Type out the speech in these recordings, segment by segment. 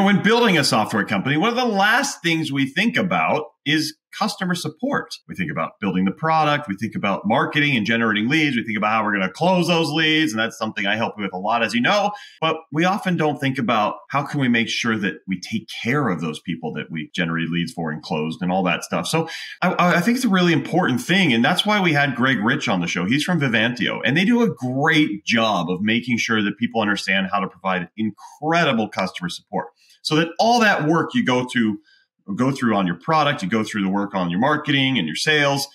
When building a software company, one of the last things we think about is customer support. We think about building the product. We think about marketing and generating leads. We think about how we're going to close those leads. And that's something I help with a lot, as you know. But we often don't think about how can we make sure that we take care of those people that we generated leads for and closed and all that stuff. So I think it's a really important thing. And that's why we had Greg Rich on the show. He's from Vivantio. And they do a great job of making sure that people understand how to provide incredible customer support. So that all that work you go through on your product, you go through the work on your marketing and your sales,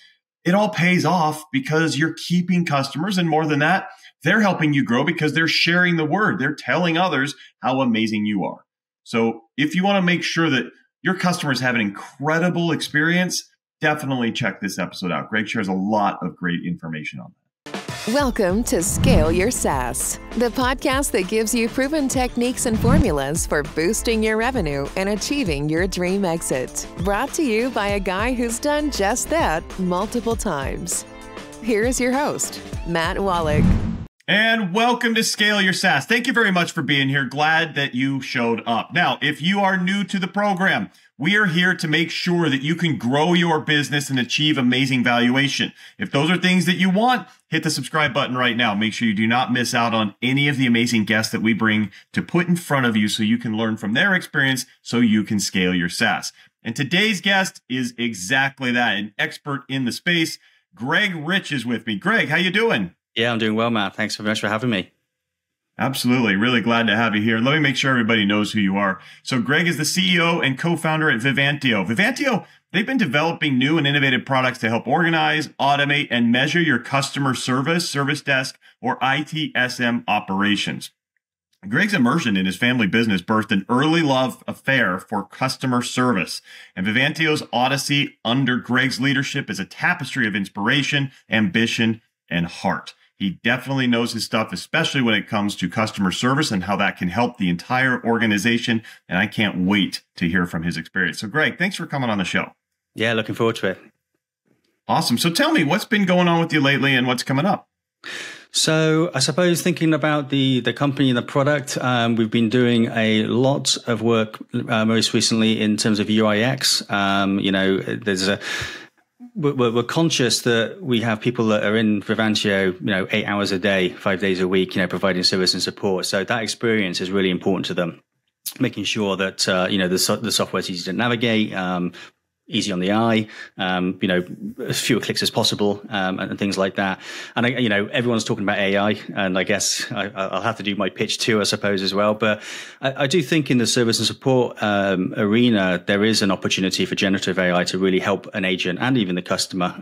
it all pays off because you're keeping customers. And more than that, they're helping you grow because they're sharing the word. They're telling others how amazing you are. So if you want to make sure that your customers have an incredible experience, definitely check this episode out. Greg shares a lot of great information on that. Welcome to Scale Your SaaS, the podcast that gives you proven techniques and formulas for boosting your revenue and achieving your dream exit. Brought to you by a guy who's done just that multiple times. Here is your host, Matt Wolach. And welcome to Scale Your SaaS. Thank you very much for being here. Glad that you showed up. Now, if you are new to the program, we are here to make sure that you can grow your business and achieve amazing valuation. If those are things that you want, hit the subscribe button right now. Make sure you do not miss out on any of the amazing guests that we bring to put in front of you so you can learn from their experience so you can scale your SaaS. And today's guest is exactly that, an expert in the space. Greg Rich is with me. Greg, how you doing? Yeah, I'm doing well, Matt. Thanks very much for having me. Absolutely. Really glad to have you here. Let me make sure everybody knows who you are. So Greg is the CEO and co-founder at Vivantio. Vivantio, they've been developing new and innovative products to help organize, automate, and measure your customer service desk, or ITSM operations. Greg's immersion in his family business birthed an early love affair for customer service. And Vivantio's odyssey under Greg's leadership is a tapestry of inspiration, ambition, and heart. He definitely knows his stuff, especially when it comes to customer service and how that can help the entire organization. And I can't wait to hear from his experience. So Greg, thanks for coming on the show. Yeah, looking forward to it. Awesome. So tell me, what's been going on with you lately and what's coming up? So I suppose thinking about the company and the product, we've been doing a lot of work most recently in terms of UIX. We're conscious that we have people that are in Vivantio, 8 hours a day, 5 days a week, providing service and support. So that experience is really important to them, making sure that, the software is easy to navigate, easy on the eye, as fewer clicks as possible, and things like that. And, everyone's talking about AI, and I guess I'll have to do my pitch too, I suppose, as well. But I do think in the service and support arena, there is an opportunity for generative AI to really help an agent and even the customer,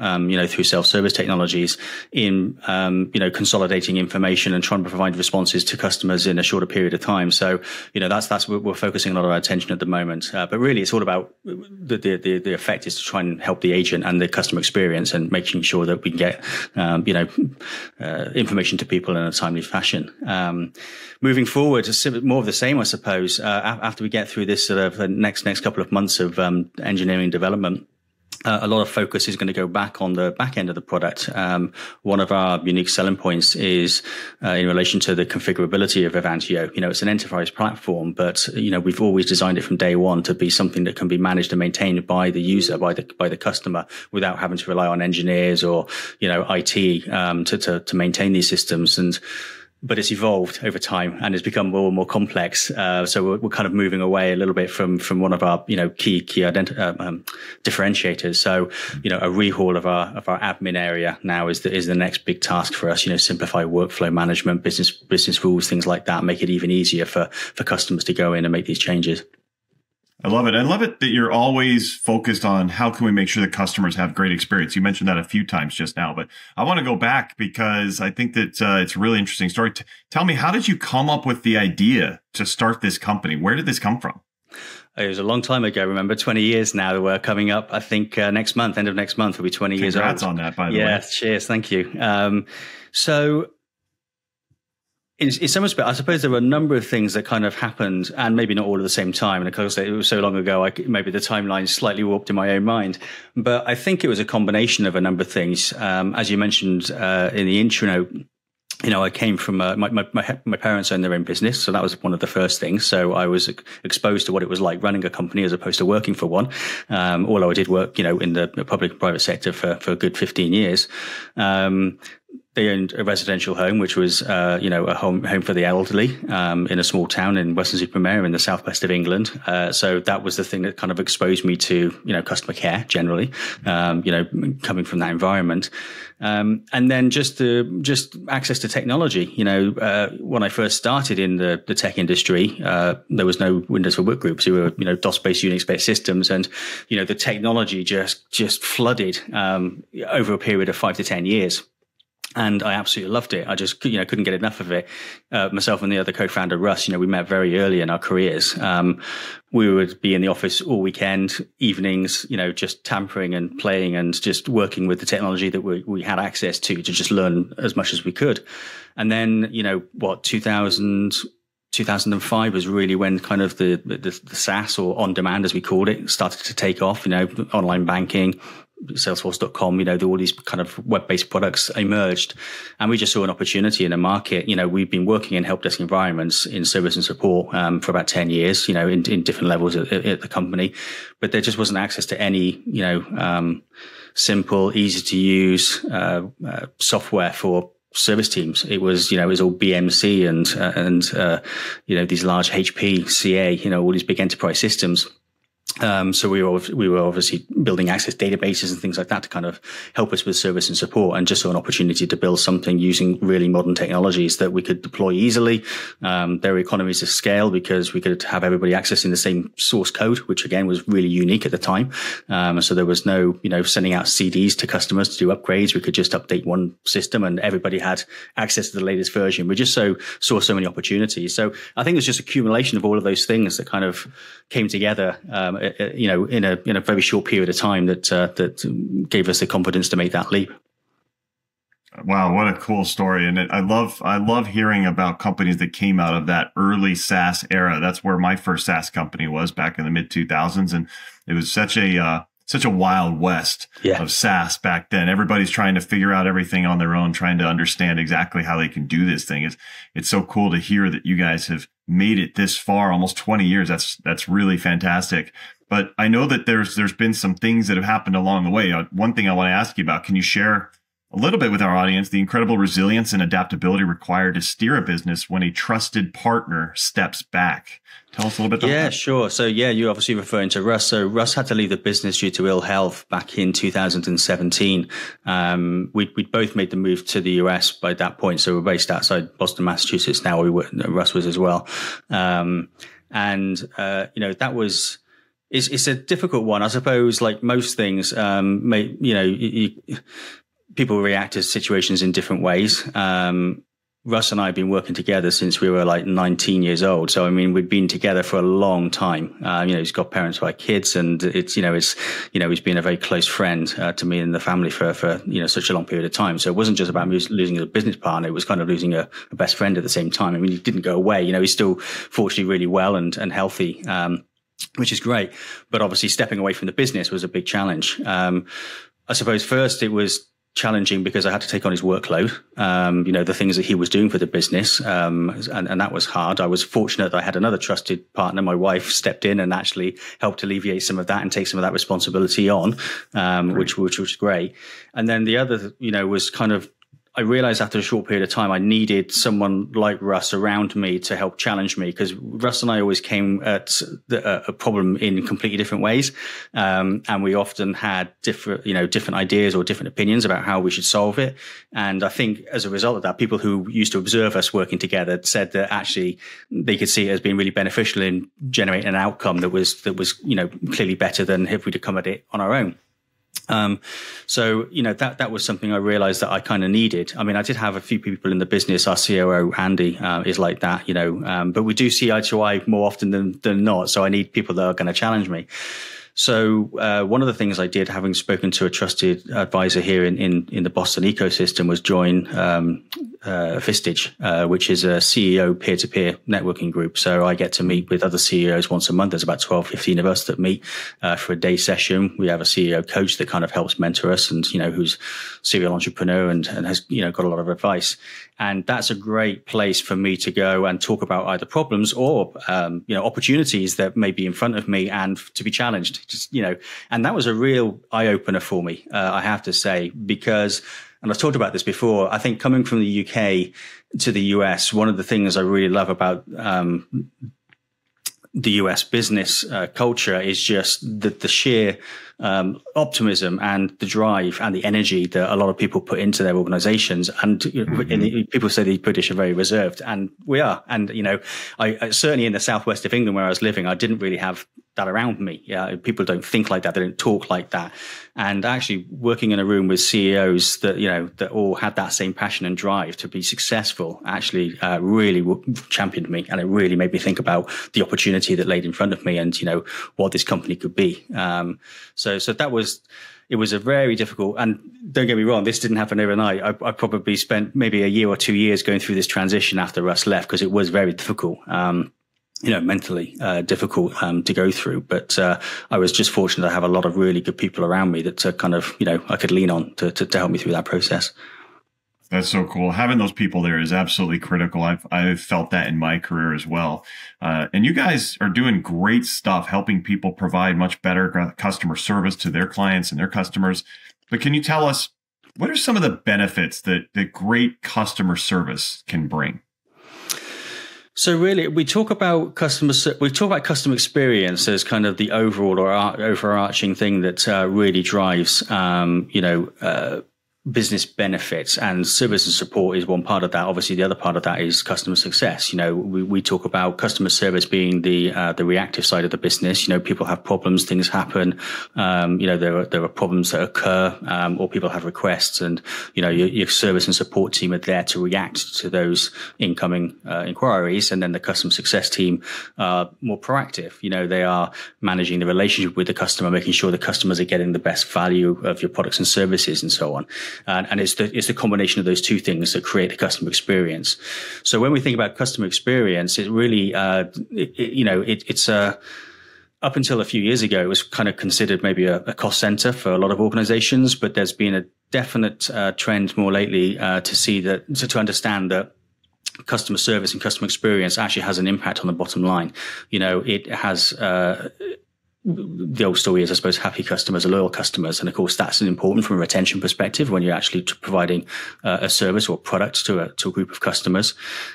through self-service technologies in, consolidating information and trying to provide responses to customers in a shorter period of time. So, that's what we're focusing a lot of our attention at the moment. But really, it's all about the effect is to try and help the agent and the customer experience and making sure that we can get, information to people in a timely fashion. Moving forward, more of the same, I suppose, after we get through this sort of next couple of months of engineering development. A lot of focus is going to go back on the back end of the product. One of our unique selling points is in relation to the configurability of Vivantio. It's an enterprise platform, but we've always designed it from day one to be something that can be managed and maintained by the user, by the customer, without having to rely on engineers or IT to maintain these systems. But it's evolved over time and it's become more and more complex. So we're kind of moving away a little bit from one of our key differentiators. So a rehaul of our admin area now is the next big task for us. Simplify workflow management, business rules, things like that. Make it even easier for customers to go in and make these changes. I love it. I love it that you're always focused on how can we make sure that customers have great experience. You mentioned that a few times just now, but I want to go back because I think that it's a really interesting story. Tell me, how did you come up with the idea to start this company? Where did this come from? It was a long time ago. Remember, 20 years now. We're coming up, I think, next month, end of next month, will be 20 years old. Congrats on that, by the way. Yeah, cheers. Thank you. So in some respect, I suppose there were a number of things that kind of happened, and maybe not all at the same time. And of course, it was so long ago, maybe the timeline is slightly warped in my own mind. But I think it was a combination of a number of things. As you mentioned in the intro, I came from my parents owned their own business, so that was one of the first things. So I was exposed to what it was like running a company as opposed to working for one. Although I did work, in the public and private sector for a good 15 years. They owned a residential home, which was, a home for the elderly in a small town in Weston-super-Mare in the southwest of England. So that was the thing that kind of exposed me to, customer care generally, coming from that environment. And then just access to technology. When I first started in the tech industry, there was no Windows for Workgroups. We were, DOS-based, Unix-based systems, and the technology just flooded over a period of 5 to 10 years. And I absolutely loved it. I just, couldn't get enough of it. Myself and the other co-founder, Russ, we met very early in our careers. We would be in the office all weekend, evenings, just tampering and playing and just working with the technology that we had access to just learn as much as we could. And then, 2005 was really when kind of the SaaS, or on demand as we called it, started to take off, online banking, Salesforce.com, all these kind of web-based products emerged, and we just saw an opportunity in the market. We've been working in help desk environments in service and support for about 10 years, in different levels at the company, but there just wasn't access to any, simple, easy to use software for service teams. It was all BMC and these large HP, CA, all these big enterprise systems. So we were obviously building access databases and things like that to kind of help us with service and support, and just saw an opportunity to build something using really modern technologies that we could deploy easily. There were economies of scale because we could have everybody accessing the same source code, which again was really unique at the time. So there was no, sending out CDs to customers to do upgrades. We could just update one system and everybody had access to the latest version. We just saw so many opportunities. So I think it's just accumulation of all of those things that kind of came together, in a very short period of time that gave us the confidence to make that leap. Wow, what a cool story. And I love hearing about companies that came out of that early SaaS era. That's where my first SaaS company was back in the mid 2000s. And it was such a wild west of SaaS back then. Everybody's trying to figure out everything on their own, trying to understand exactly how they can do this thing. It's so cool to hear that you guys have made it this far, almost 20 years. That's really fantastic. But I know that there's been some things that have happened along the way. One thing I want to ask you about, can you share a little bit with our audience the incredible resilience and adaptability required to steer a business when a trusted partner steps back? Tell us a little bit about that. Yeah, sure. So you're obviously referring to Russ. So Russ had to leave the business due to ill health back in 2017. We'd both made the move to the US by that point. So we're based outside Boston, Massachusetts now. Russ was as well. That was... It's a difficult one, I suppose. Like most things, people react to situations in different ways. Russ and I have been working together since we were like 19 years old. So, we've been together for a long time. He's got parents by kids, and he's been a very close friend to me and the family for such a long period of time. So it wasn't just about losing a business partner. It was kind of losing a best friend at the same time. He didn't go away. He's still fortunately really well and healthy. Which is great. But obviously stepping away from the business was a big challenge. I suppose first it was challenging because I had to take on his workload, the things that he was doing for the business. And that was hard. I was fortunate that I had another trusted partner. My wife stepped in and actually helped alleviate some of that and take some of that responsibility on, which was great. And then the other, was kind of, I realized after a short period of time, I needed someone like Russ around me to help challenge me, because Russ and I always came at a problem in completely different ways. And we often had different ideas or different opinions about how we should solve it. And I think as a result of that, people who used to observe us working together said that actually they could see it as being really beneficial in generating an outcome that was clearly better than if we'd have come at it on our own. That was something I realized that I kind of needed. I did have a few people in the business. Our COO, Andy, is like that, but we do see eye to eye more often than not. So I need people that are going to challenge me. So one of the things I did, having spoken to a trusted advisor here in the Boston ecosystem, was join Vistage, which is a CEO peer-to-peer networking group. So I get to meet with other CEOs once a month. There's about 12, 15 of us that meet for a day session. We have a CEO coach that kind of helps mentor us and, who's serial entrepreneur and has, got a lot of advice. And that's a great place for me to go and talk about either problems or, opportunities that may be in front of me and to be challenged, and that was a real eye opener for me, I have to say, because, and I've talked about this before, I think coming from the UK to the US, one of the things I really love about, the US business culture is just the sheer optimism and the drive and the energy that a lot of people put into their organizations. And people say the British are very reserved, and we are. And, I certainly in the southwest of England where I was living, I didn't really have that around me. Yeah, people don't think like that. They don't talk like that. And actually working in a room with CEOs that, that all had that same passion and drive to be successful actually really championed me. And it really made me think about the opportunity that laid in front of me and, what this company could be. So it was a very difficult, and don't get me wrong, this didn't happen overnight. I probably spent maybe a year or 2 years going through this transition after Russ left, because it was very difficult. Mentally difficult to go through. But I was just fortunate to have a lot of really good people around me that kind of, I could lean on to help me through that process. That's so cool. Having those people there is absolutely critical. I've felt that in my career as well. And you guys are doing great stuff, helping people provide much better customer service to their clients and their customers. But can you tell us, what are some of the benefits that great customer service can bring? So really, we talk about customer experience as kind of the overall or overarching thing that really drives, business benefits, and service and support is one part of that. Obviously, the other part of that is customer success. We talk about customer service being the reactive side of the business. People have problems, things happen. There are problems that occur, or people have requests, and your service and support team are there to react to those incoming inquiries, and then the customer success team are more proactive. They are managing the relationship with the customer, making sure the customers are getting the best value of your products and services, and so on. And it's the combination of those two things that create the customer experience. So when we think about customer experience, it really, it's up until a few years ago, it was kind of considered maybe a cost center for a lot of organizations, but there's been a definite trend more lately to understand that customer service and customer experience actually has an impact on the bottom line. It has the old story is, I suppose, happy customers are loyal customers. And of course, that's important from a retention perspective when you're actually providing a service or product to a group of customers.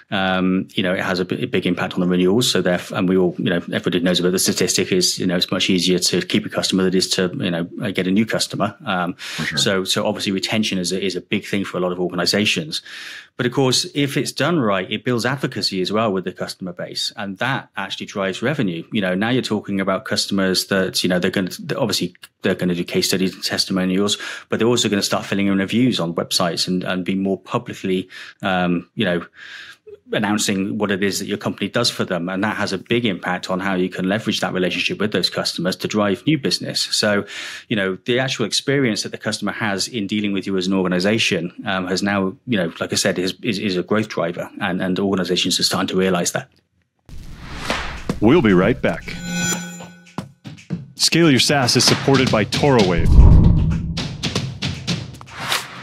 It has a big impact on the renewals. So and we all, everybody knows about the statistic is, it's much easier to keep a customer than it is to, get a new customer. Sure. So obviously retention is a big thing for a lot of organizations. But of course, if it's done right, it builds advocacy as well with the customer base. And that actually drives revenue. Now you're talking about customers that, they're going to do case studies and testimonials, but they're also going to start filling in reviews on websites and be more publicly, announcing what it is that your company does for them. And that has a big impact on how you can leverage that relationship with those customers to drive new business. So, the actual experience that the customer has in dealing with you as an organization has now, like I said, is a growth driver, and organizations are starting to realize that. We'll be right back. Scale Your SaaS is supported by ToroWave.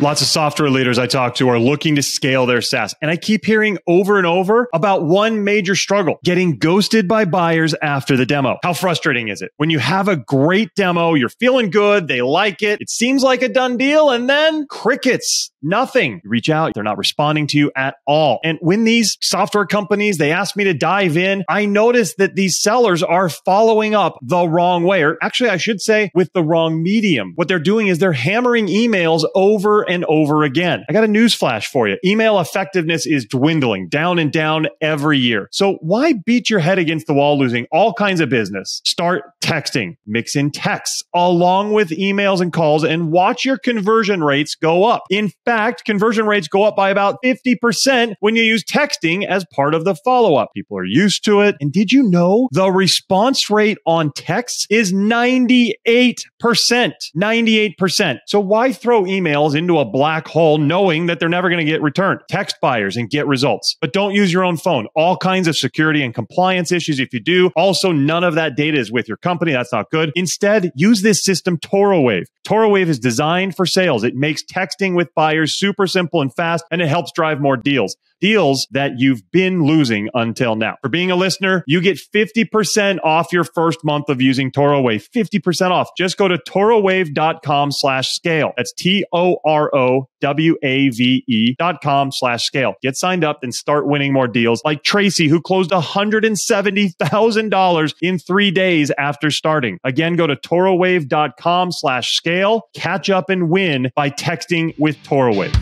Lots of software leaders I talk to are looking to scale their SaaS. And I keep hearing over and over about one major struggle: getting ghosted by buyers after the demo. How frustrating is it when you have a great demo, you're feeling good, they like it, it seems like a done deal, and then crickets, nothing. You reach out, they're not responding to you at all. And when these software companies, they ask me to dive in, I notice that these sellers are following up the wrong way, or actually I should say with the wrong medium. What they're doing is they're hammering emails over and over again. I got a news flash for you. Email effectiveness is dwindling down and down every year. So why beat your head against the wall losing all kinds of business? Start texting, mix in texts along with emails and calls, and watch your conversion rates go up. In fact, conversion rates go up by about 50% when you use texting as part of the follow-up. People are used to it. And did you know the response rate on texts is 98%? 98%. So why throw emails into a black hole knowing that they're never going to get returned? Text buyers and get results. But don't use your own phone. All kinds of security and compliance issues if you do. Also, none of that data is with your company. That's not good. Instead, use this system, ToroWave. ToroWave is designed for sales. It makes texting with buyers super simple and fast, and it helps drive more deals. Deals that you've been losing until now. For being a listener, you get 50% off your first month of using ToroWave. 50% off. Just go to torowave.com/scale. That's TOROWAVE.com/scale. Get signed up and start winning more deals like Tracy, who closed $170,000 in 3 days after starting. Again, go to torowave.com/scale. Catch up and win by texting with ToroWave.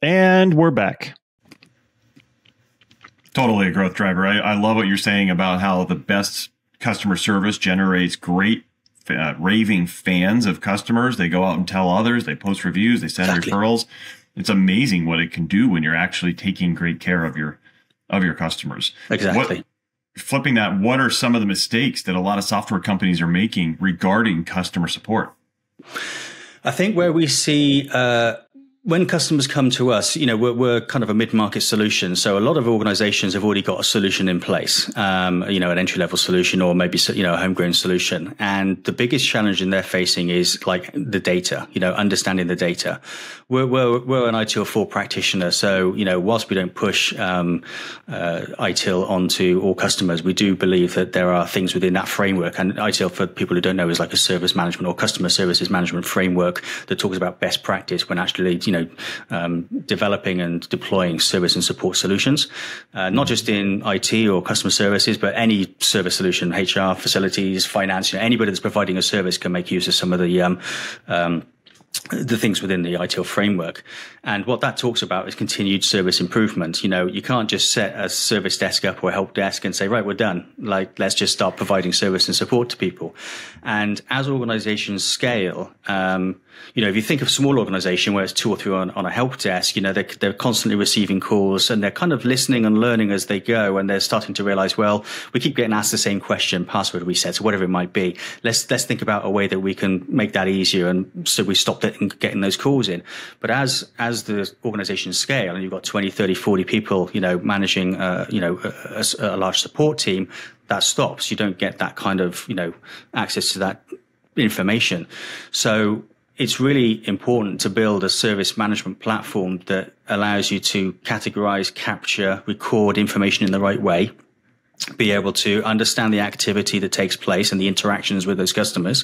And we're back. Totally a growth driver. I love what you're saying about how the best customer service generates great raving fans of customers. They go out and tell others. They post reviews. They send referrals. It's amazing what it can do when you're actually taking great care of your customers. Exactly. Flipping that, what are some of the mistakes that a lot of software companies are making regarding customer support? I think where we see when customers come to us, we're kind of a mid-market solution. So a lot of organizations have already got a solution in place, an entry-level solution or maybe, a homegrown solution. And the biggest challenge in they're facing is like the data, understanding the data. We're an ITIL4 practitioner. So, whilst we don't push ITIL onto all customers, we do believe that there are things within that framework. And ITIL, for people who don't know, is like a service management or customer services management framework that talks about best practice when actually developing and deploying service and support solutions, not just in IT or customer services, but any service solution, HR, facilities, finance. Anybody that's providing a service can make use of some of the things within the ITIL framework. And what that talks about is continued service improvement. You can't just set a service desk up or a help desk and say, right, we're done. Like, let's just start providing service and support to people. And as organizations scale, if you think of a small organization where it's 2 or 3 on a help desk, they're constantly receiving calls and they're kind of listening and learning as they go. And they're starting to realize, well, we keep getting asked the same question, password resets, or whatever it might be. Let's think about a way that we can make that easier. And so we stop getting those calls in. But as the organizations scale and you've got 20, 30, 40 people, managing, a large support team, that stops. You don't get that kind of, access to that information. So it's really important to build a service management platform that allows you to categorize, capture, record information in the right way, be able to understand the activity that takes place and the interactions with those customers,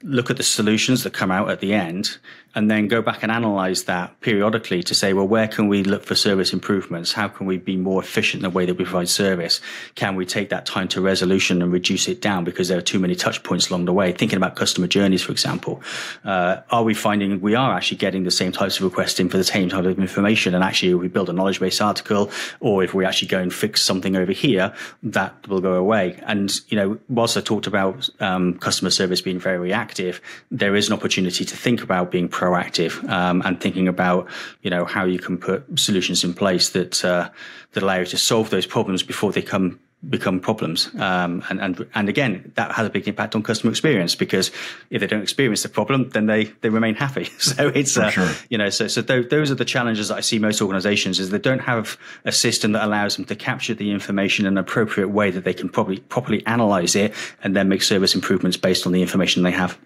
look at the solutions that come out at the end, and then go back and analyze that periodically to say, well, where can we look for service improvements? How can we be more efficient in the way that we provide service? Can we take that time to resolution and reduce it down because there are too many touch points along the way? Thinking about customer journeys, for example, are we finding we are actually getting the same types of requests in for the same type of information? And actually, if we build a knowledge base article, or if we actually go and fix something over here, that will go away. And, whilst I talked about customer service being very reactive, there is an opportunity to think about being proactive and thinking about, how you can put solutions in place that allow you to solve those problems before they become problems. And again, that has a big impact on customer experience, because if they don't experience the problem, then they remain happy. So it's, sure. So those are the challenges that I see most organizations, is they don't have a system that allows them to capture the information in an appropriate way that they can properly analyze it and then make service improvements based on the information they have.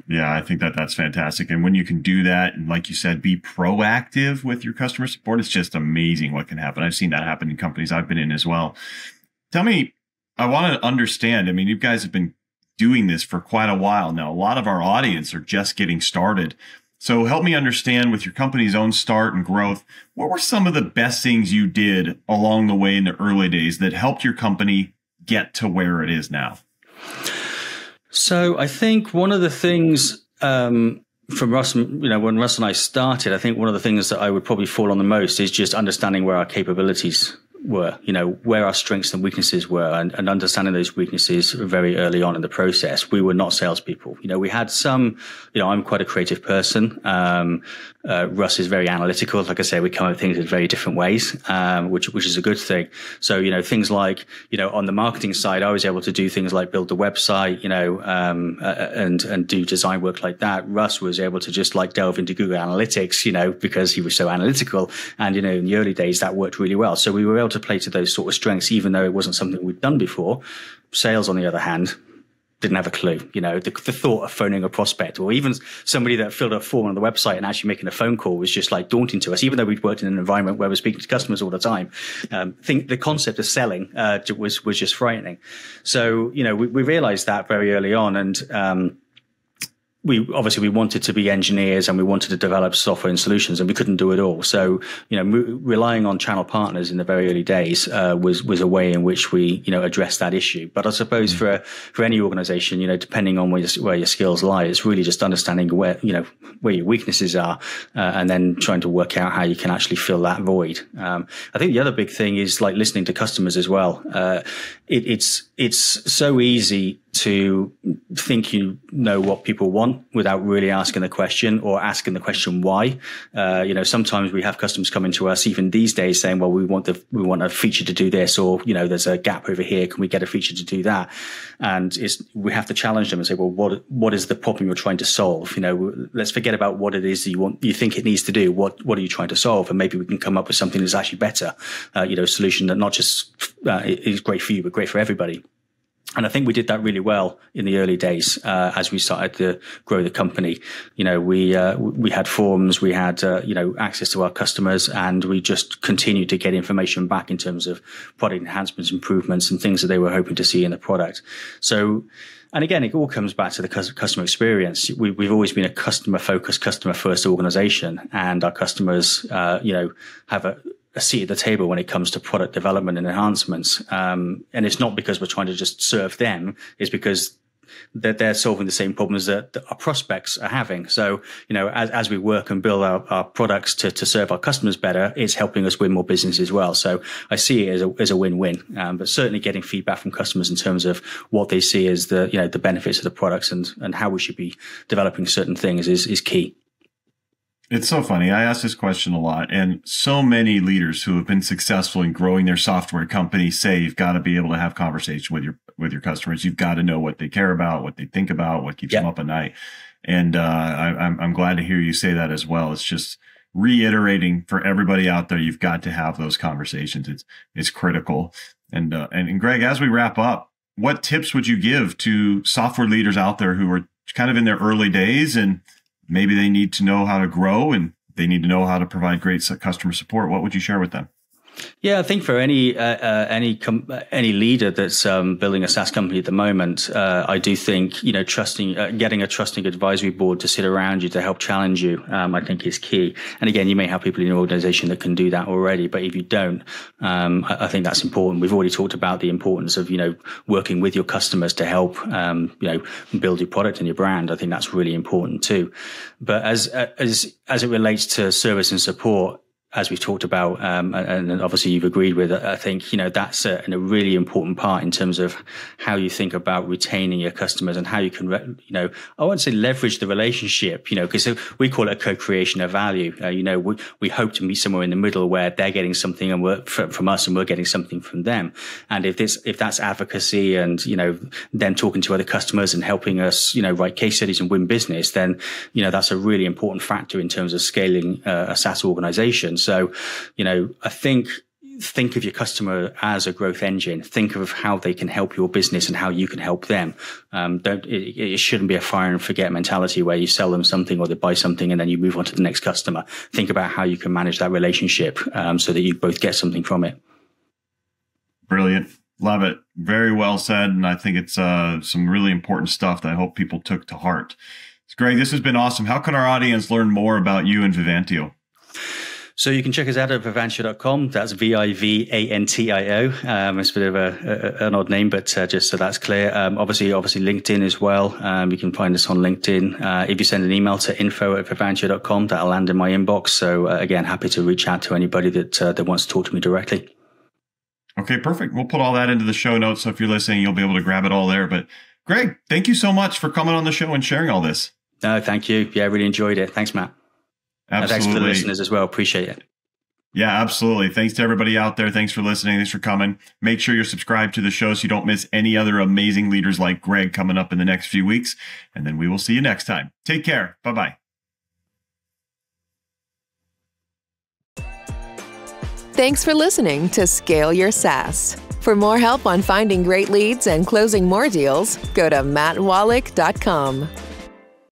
Yeah, I think that's fantastic. And when you can do that, and like you said, be proactive with your customer support, it's just amazing what can happen. I've seen that happen in companies I've been in as well. Tell me, I want to understand, you guys have been doing this for quite a while now. A lot of our audience are just getting started. So help me understand, with your company's own start and growth, what were some of the best things you did along the way in the early days that helped your company get to where it is now? So I think one of the things from Russ, when Russ and I started, I think one of the things that I would probably fall on the most is just understanding where our capabilities were, where our strengths and weaknesses were, and understanding those weaknesses very early on in the process. We were not salespeople. We had some, I'm quite a creative person. Russ is very analytical. Like I say, we come at things in very different ways, which is a good thing. So, things like, on the marketing side, I was able to do things like build the website, and do design work like that. Russ was able to just delve into Google Analytics, because he was so analytical. And, in the early days, that worked really well. So we were able to play to those sort of strengths, even though it wasn't something we'd done before. Sales, on the other hand, didn't have a clue. The thought of phoning a prospect, or even somebody that filled a form on the website and actually making a phone call, was just daunting to us, even though we'd worked in an environment where we're speaking to customers all the time. The concept of selling was just frightening. So, we realized that very early on, and we wanted to be engineers, and we wanted to develop software and solutions, and we couldn't do it all. So, relying on channel partners in the very early days was a way in which we, addressed that issue. But I suppose for any organization, depending on where your skills lie, it's really just understanding where your weaknesses are, and then trying to work out how you can actually fill that void. I think the other big thing is listening to customers as well. It's so easy to think you know what people want without really asking the question, or asking the question why. Sometimes we have customers coming to us even these days saying, well, we want a feature to do this, or there's a gap over here, can we get a feature to do that? And we have to challenge them and say, well, what is the problem you're trying to solve? Let's forget about what it is that you think it needs to do. What are you trying to solve? And maybe we can come up with something that's actually better, a solution that not just is great for you, but great for everybody. And I think we did that really well in the early days, as we started to grow the company. We had forums, we had, access to our customers, and we just continued to get information back in terms of product enhancements, improvements, and things that they were hoping to see in the product. So, and again, it all comes back to the customer experience. We've always been a customer-focused, customer-first organization, and our customers, have a seat at the table when it comes to product development and enhancements. And it's not because we're trying to just serve them, it's because they're solving the same problems that our prospects are having. So, as we work and build our products to serve our customers better, it's helping us win more business as well. So I see it as a win-win. But certainly getting feedback from customers in terms of what they see as the benefits of the products and how we should be developing certain things is key. It's so funny. I ask this question a lot, and so many leaders who have been successful in growing their software company say you've got to be able to have conversation with your customers. You've got to know what they care about, what they think about, what keeps them up at night. And I'm glad to hear you say that as well. It's just reiterating for everybody out there, you've got to have those conversations. It's critical. And Greg, as we wrap up, what tips would you give to software leaders out there who are kind of in their early days, and maybe they need to know how to grow and they need to know how to provide great customer support? What would you share with them? Yeah, I think for any leader that's building a SaaS company at the moment, I do think getting a trusting advisory board to sit around you to help challenge you, I think is key. And again, you may have people in your organization that can do that already, but if you don't, I think that's important. We've already talked about the importance of working with your customers to help build your product and your brand. I think that's really important too. But as it relates to service and support, as we've talked about, and obviously you've agreed with it, I think, that's a really important part in terms of how you think about retaining your customers and how you can, I won't say leverage the relationship, because we call it a co-creation of value. We hope to meet somewhere in the middle where they're getting something from us and we're getting something from them. And if that's advocacy and, them talking to other customers and helping us, write case studies and win business, then, that's a really important factor in terms of scaling a SaaS organization. So, I think of your customer as a growth engine. Think of how they can help your business and how you can help them. It shouldn't be a fire and forget mentality where you sell them something or they buy something and then you move on to the next customer. Think about how you can manage that relationship so that you both get something from it. Brilliant. Love it. Very well said. And I think it's some really important stuff that I hope people took to heart. Greg, this has been awesome. How can our audience learn more about you and Vivantio? So you can check us out at vivantio.com. That's Vivantio. It's a bit of an odd name, but just so that's clear. Obviously LinkedIn as well. You can find us on LinkedIn. If you send an email to info@vivantio.com, that'll land in my inbox. So again, happy to reach out to anybody that wants to talk to me directly. Okay, perfect. We'll put all that into the show notes. So if you're listening, you'll be able to grab it all there. But Greg, thank you so much for coming on the show and sharing all this. No, thank you. Yeah, I really enjoyed it. Thanks, Matt. Absolutely. Thanks for the listeners as well. Appreciate it. Yeah, absolutely. Thanks to everybody out there. Thanks for listening. Thanks for coming. Make sure you're subscribed to the show so you don't miss any other amazing leaders like Greg coming up in the next few weeks. And then we will see you next time. Take care. Bye-bye. Thanks for listening to Scale Your SaaS. For more help on finding great leads and closing more deals, go to mattwolach.com.